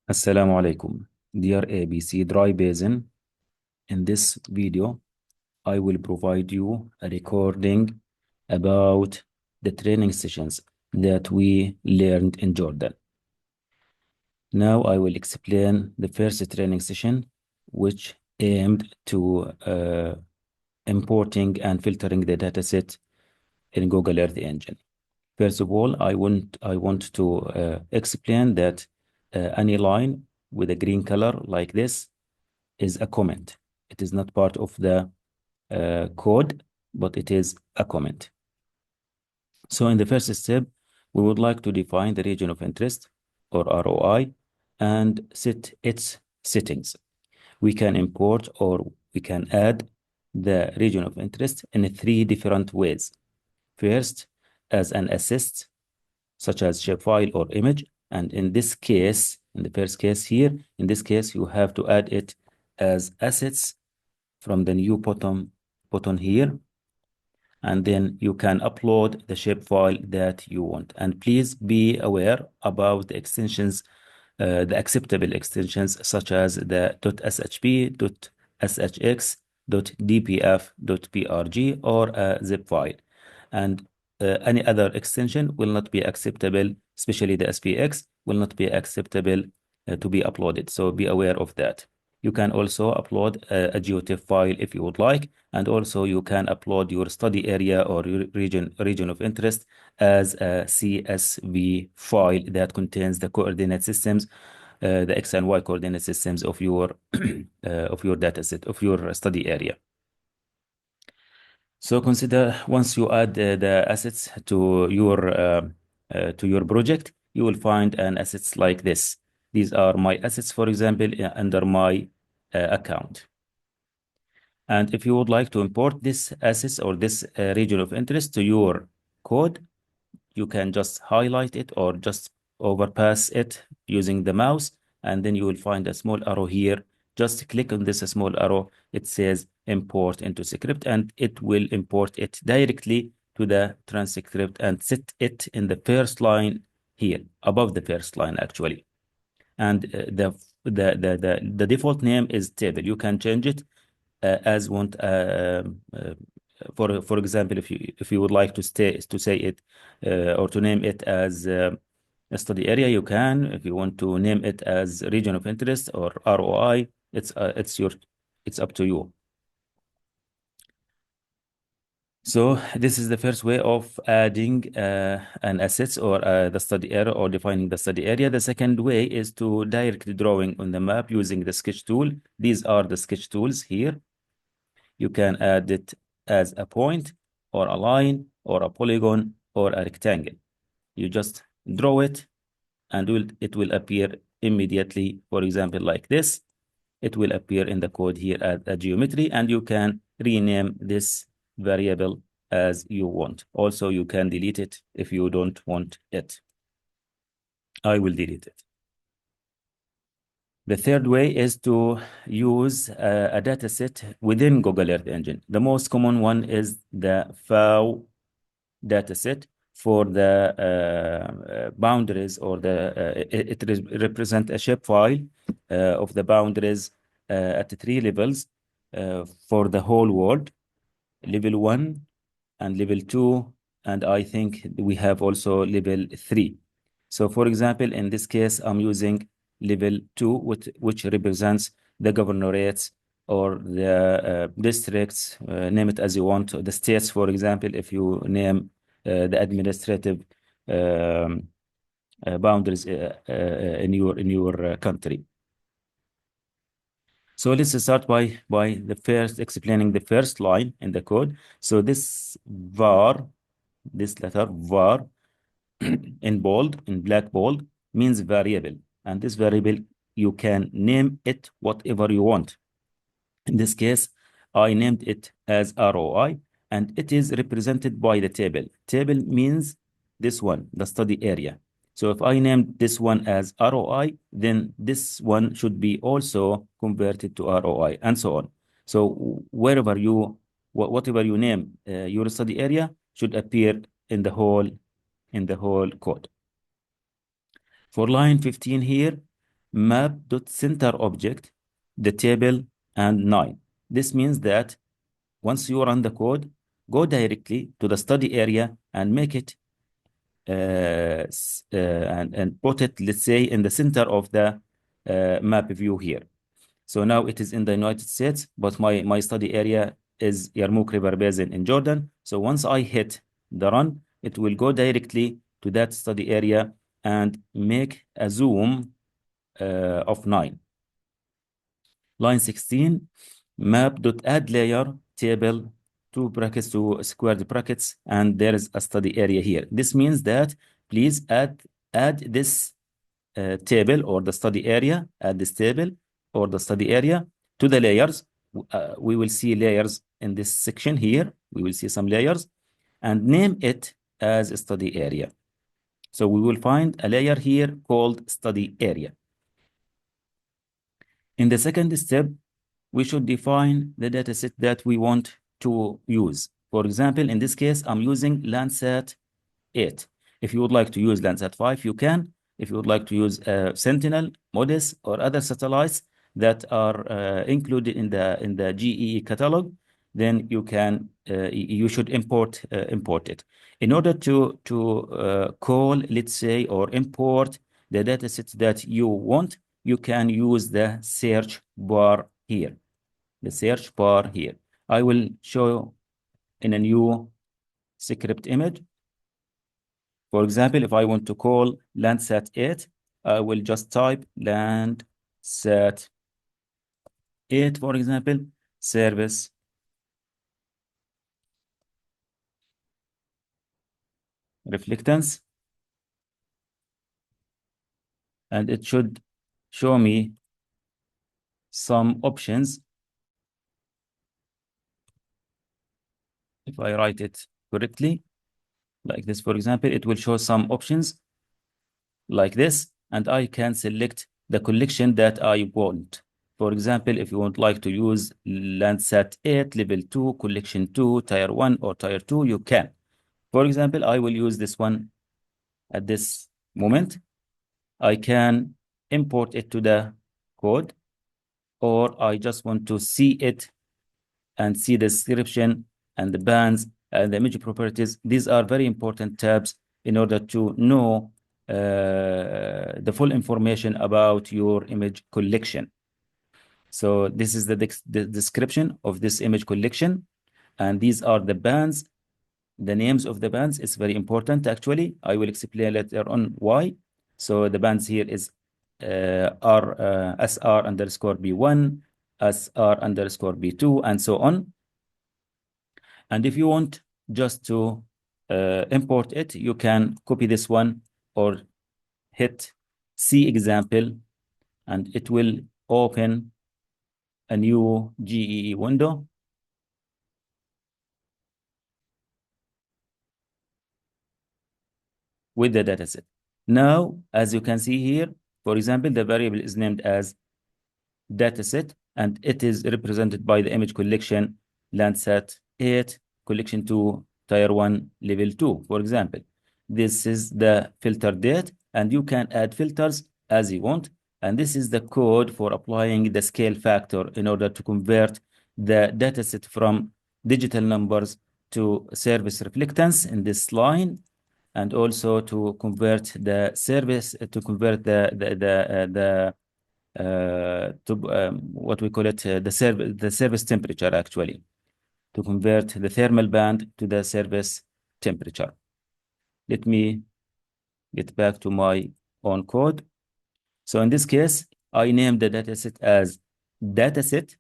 Assalamu alaikum, dear ABCDryBasin. In this video, I will provide you a recording about the training sessions that we learned in Jordan. Now I will explain the first training session, which aimed to importing and filtering the dataset in Google Earth Engine. First of all, I want to explain that any line with a green color like this is a comment. It is not part of the code, but it is a comment. So in the first step, we would like to define the region of interest, or ROI, and set its settings. We can import or we can add the region of interest in 3 different ways. First, as an assist, such as shapefile or image. And in this case, in the first case here, in this case, you have to add it as assets from the new button here. And then you can upload the shapefile that you want. And please be aware about the extensions, the acceptable extensions, such as the .shp, .shx, .dpf, .prg, or a zip file. And any other extension will not be acceptable, especially the SPX will not be acceptable to be uploaded. So be aware of that. You can also upload a GeoTIFF file if you would like, and also you can upload your study area or your region of interest as a CSV file that contains the coordinate systems, the X and Y coordinate systems of your dataset, of your study area. So consider once you add the assets to your project, you will find an assets like this. These are my assets, for example, under my account. And if you would like to import this assets or this region of interest to your code, you can just highlight it or just overpass it using the mouse, and then you will find a small arrow here. Just click on this small arrow. It says import into script, and it will import it directly to the transcript and set it in the first line here, above the first line actually. And the default name is table. You can change it as want. For example, if you would like to say it or to name it as a study area, you can. If you want to name it as region of interest or ROI, it's up to you. So this is the first way of adding an assets or the study area or defining the study area. The second way is to directly drawing on the map using the sketch tool. These are the sketch tools here. You can add it as a point or a line or a polygon or a rectangle. You just draw it and it will appear immediately. For example, like this, it will appear in the code here as a geometry, and you can rename this variable as you want. Also, you can delete it if you don't want it. I will delete it. The third way is to use a data set within Google Earth Engine. The most common one is the FAO data set for the boundaries, or it represents a shapefile of the boundaries at the 3 levels for the whole world, level 1 and level 2, and I think we have also level 3. So for example, in this case, I'm using level 2, which represents the governorates or the districts, name it as you want. The states, for example, if you name the administrative boundaries in your country. So let's start by the first explaining the first line in the code. So this var, this letter var in bold, in black bold, means variable, and this variable you can name it whatever you want. In this case, I named it as ROI, and it is represented by the table. Table means this one, the study area. So if I named this one as ROI, then this one should be also converted to ROI, and so on. So whatever you name your study area should appear in the whole code. For line 15 here, map.center object, the table, and 9. This means that once you run the code, go directly to the study area and make it and put it, let's say, in the center of the map view here. So now it is in the United States, but my study area is Yarmouk River Basin in Jordan. So once I hit the run, it will go directly to that study area and make a zoom of 9. Line 16, map.add layer table, 2 brackets, 2 squared brackets, and there is a study area here. This means that please add this table or the study area, add this table or the study area to the layers. We will see layers in this section here. We will see some layers and name it as a study area. So we will find a layer here called study area. In the second step, we should define the dataset that we want to use. For example, in this case, I'm using Landsat 8. If you would like to use Landsat 5, you can. If you would like to use Sentinel, MODIS, or other satellites that are included in the GEE catalog, then you can you should import it. In order to call, let's say, or import the datasets that you want, you can use the search bar here. The search bar here. I will show in a new script image. For example, if I want to call Landsat 8, I will just type Landsat 8, for example, service reflectance, and it should show me some options. If I write it correctly, like this, for example, it will show some options like this, and I can select the collection that I want. For example, if you would like to use Landsat 8, level 2, collection 2, tier 1, or tier 2, you can. For example, I will use this one at this moment. I can import it to the code, or I just want to see it and see the description and the bands and the image properties. These are very important tabs in order to know the full information about your image collection. So this is the description of this image collection, and these are the bands. The names of the bands is very important, actually. I will explain later on why. So the bands here is SR underscore B1, SR underscore B2, and so on. And if you want just to import it, you can copy this one or hit C example, and it will open a new GEE window. With the dataset. Now, as you can see here, for example, the variable is named as dataset, and it is represented by the image collection Landsat 8, collection 2, tier 1, level 2, for example. This is the filter date, and you can add filters as you want. And this is the code for applying the scale factor in order to convert the dataset from digital numbers to surface reflectance in this line, and also to convert the service to convert what we call it the service temperature, actually, to convert the thermal band to the service temperature. Let me get back to my own code. So in this case, I named the dataset as dataset,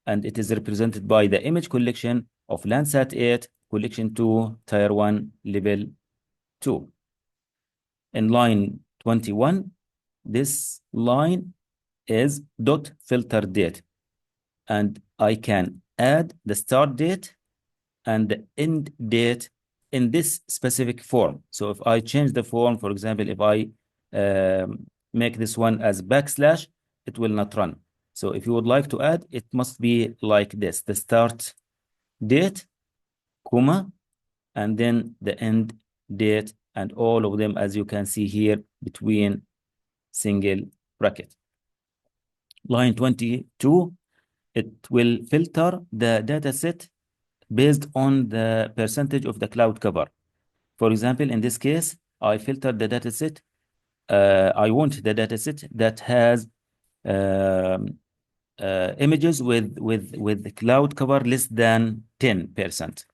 and it is represented by the image collection of Landsat 8, collection 2, tier 1, level 2. In line 21, this line is dot filter date, and I can add the start date and the end date in this specific form. So if I change the form, for example, if I make this one as backslash, it will not run. So if you would like to add, it must be like this: the start date, comma, and then the end date, and all of them, as you can see here, between single bracket. Line 22, it will filter the data set based on the percentage of the cloud cover. For example, in this case, I filtered the data set. I want the data set that has images with cloud cover less than 10%.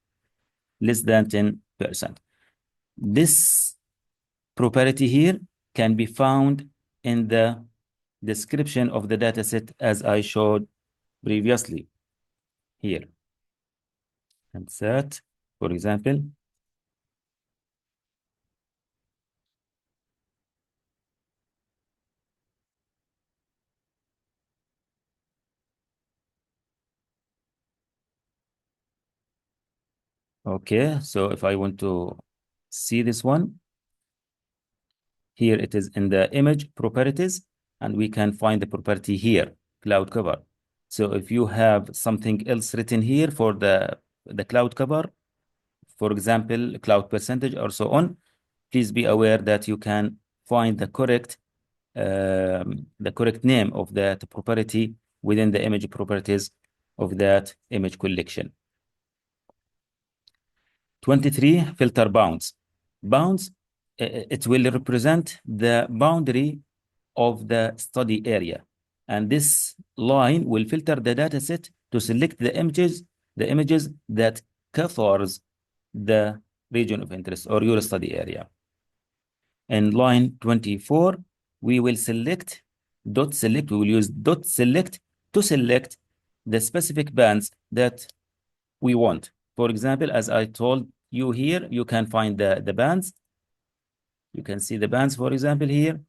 Less than 10%. This property here can be found in the description of the dataset as I showed previously here. And that, for example, okay, so if I want to see this one, here it is in the image properties, and we can find the property here, cloud cover. So if you have something else written here for the cloud cover, for example, cloud percentage or so on, please be aware that you can find the correct name of that property within the image properties of that image collection. 23, filter bounds. Bounds, it will represent the boundary of the study area. And this line will filter the data set to select the images that covers the region of interest or your study area. In line 24, we will select dot select. We will use dot select to select the specific bands that we want. For example, as I told you here, you can find the bands. You can see the bands, for example, here.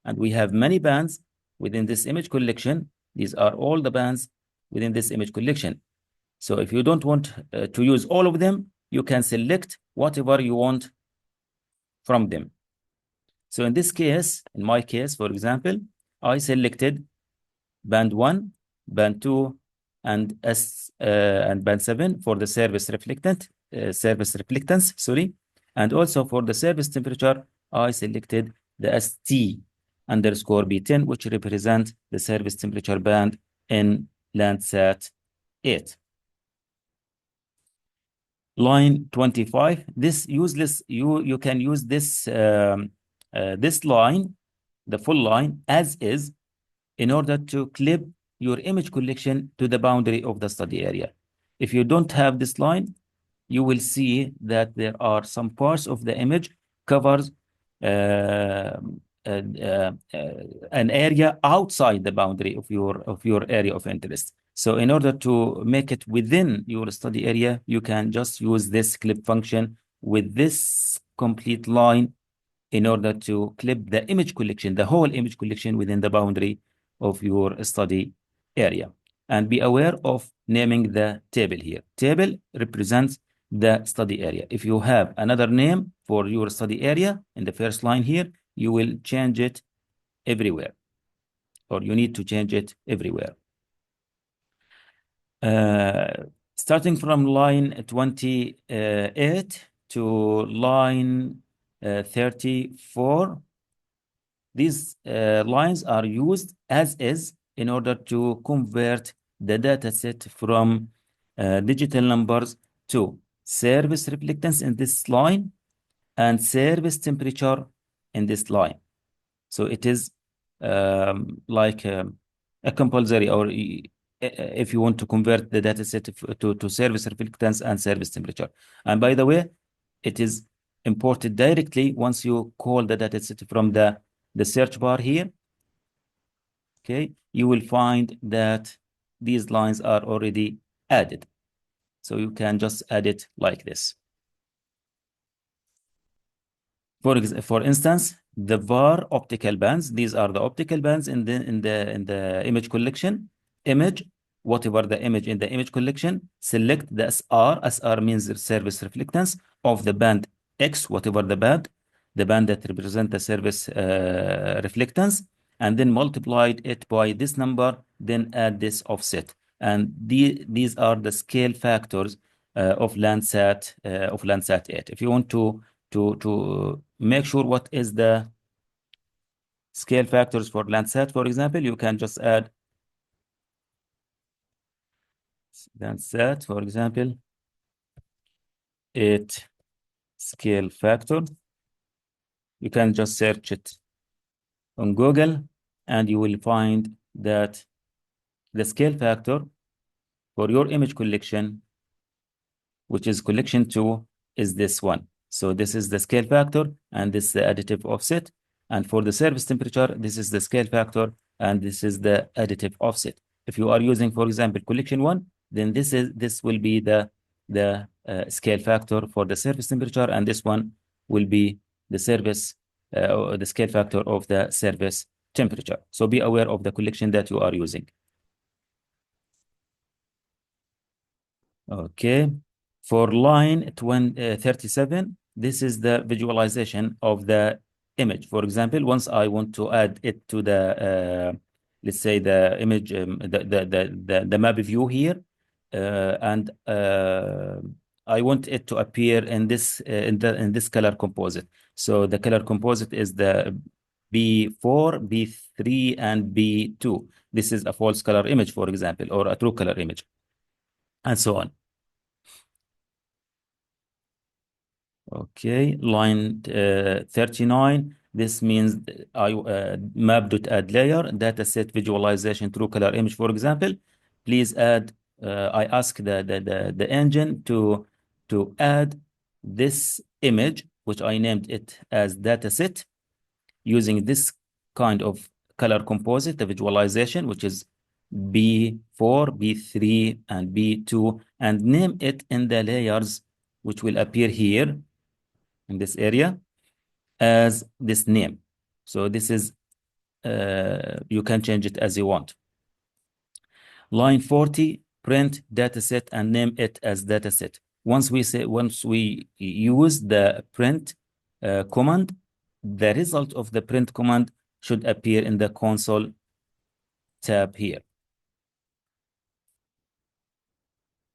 And we have many bands within this image collection. These are all the bands within this image collection. So if you don't want to use all of them, you can select whatever you want from them. So in this case, in my case, for example, I selected band 1, band 2, and band 7 for the service reflectance, sorry. And also for the service temperature, I selected the ST_B10, which represents the service temperature band in Landsat 8. Line 25, this useless, you can use this this line, the full line as is, in order to clip your image collection to the boundary of the study area. If you don't have this line, you will see that there are some parts of the image covers an area outside the boundary of your area of interest. So in order to make it within your study area, you can just use this clip function with this complete line in order to clip the image collection, the whole image collection within the boundary of your study area. And be aware of naming the table here. Table represents the study area. If you have another name for your study area in the first line here, you will change it everywhere, or you need to change it everywhere. Starting from line 28 to line 34, these lines are used as is in order to convert the data set from digital numbers to service reflectance in this line and service temperature in this line. So it is like a compulsory, or if you want to convert the data set to service reflectance and service temperature. And by the way, it is imported directly once you call the data set from the search bar here. Okay, you will find that these lines are already added. So you can just add it like this. For instance, the var optical bands, these are the optical bands in the image collection. Image, whatever the image in the image collection, select the SR. SR means the service reflectance of the band X, whatever the band that represents the service reflectance, and then multiplied it by this number, then add this offset. And these are the scale factors of Landsat 8. If you want to make sure what is the scale factors for Landsat, for example, you can just add Landsat, for example, 8 scale factor. You can just search it on Google and you will find that the scale factor for your image collection, which is collection 2, is this one. So this is the scale factor and this is the additive offset. And for the surface temperature, this is the scale factor and this is the additive offset. If you are using, for example, collection 1, then this will be the scale factor for the surface temperature, and this one will be the the scale factor of the surface temperature. So be aware of the collection that you are using. Okay. For line 37, this is the visualization of the image. For example, once I want to add it to the, let's say the image, the map view here, and I want it to appear in this in this color composite. So the color composite is the B4, B3, and B2. This is a false color image, for example, or a true color image, and so on. Okay, line 39. This means I map.add layer data set visualization true color image. For example, please add. I ask the engine to add this image, which I named it as data set, using this kind of color composite, the visualization, which is B4, B3, and B2, and name it in the layers which will appear here in this area as this name. So this is, you can change it as you want. Line 40, print dataset and name it as dataset. Once we use the print command, the result of the print command should appear in the console tab here.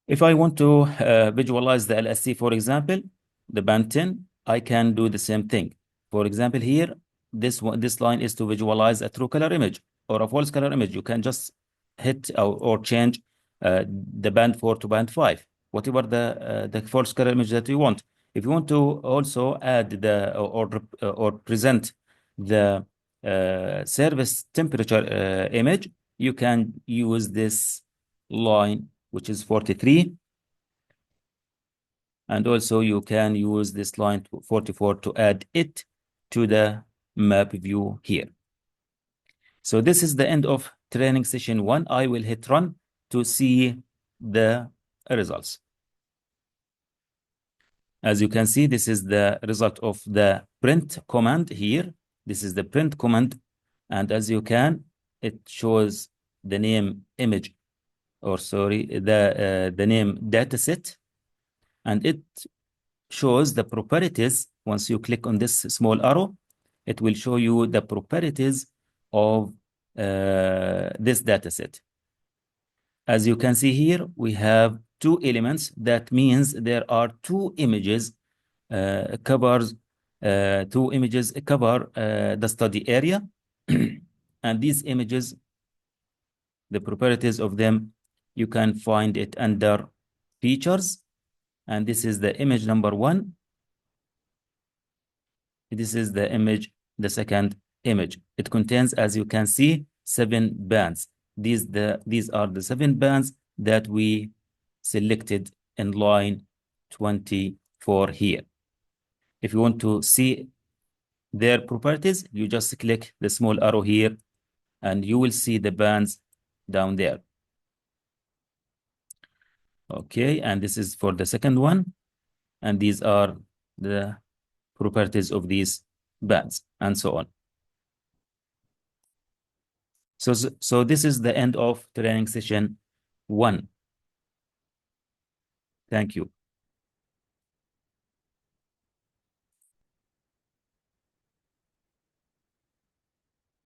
If I want to visualize the LSC, for example, the band 10, I can do the same thing. For example, here, this line is to visualize a true color image or a false color image. You can just hit or change the band 4 to band 5, whatever the false color image that you want. If you want to also add or present the surface temperature image, you can use this line, which is 43. And also you can use this line 44 to add it to the map view here. So this is the end of training session 1. I will hit run to see the results. As you can see, this is the result of the print command here. This is the print command. And as you can, it shows the name image, or sorry, the name dataset, and it shows the properties. Once you click on this small arrow, it will show you the properties of this dataset. As you can see here, we have 2 elements. That means there are 2 images covers 2 images cover the study area. And these images, the properties of them, you can find it under features. And this is the image number 1. This is the image, the second image. It contains, as you can see, 7 bands. These are the 7 bands that we selected in line 24 here. If you want to see their properties, you just click the small arrow here and you will see the bands down there. Okay, and this is for the second one. And these are the properties of these bands, and so on. So this is the end of training session 1. Thank you.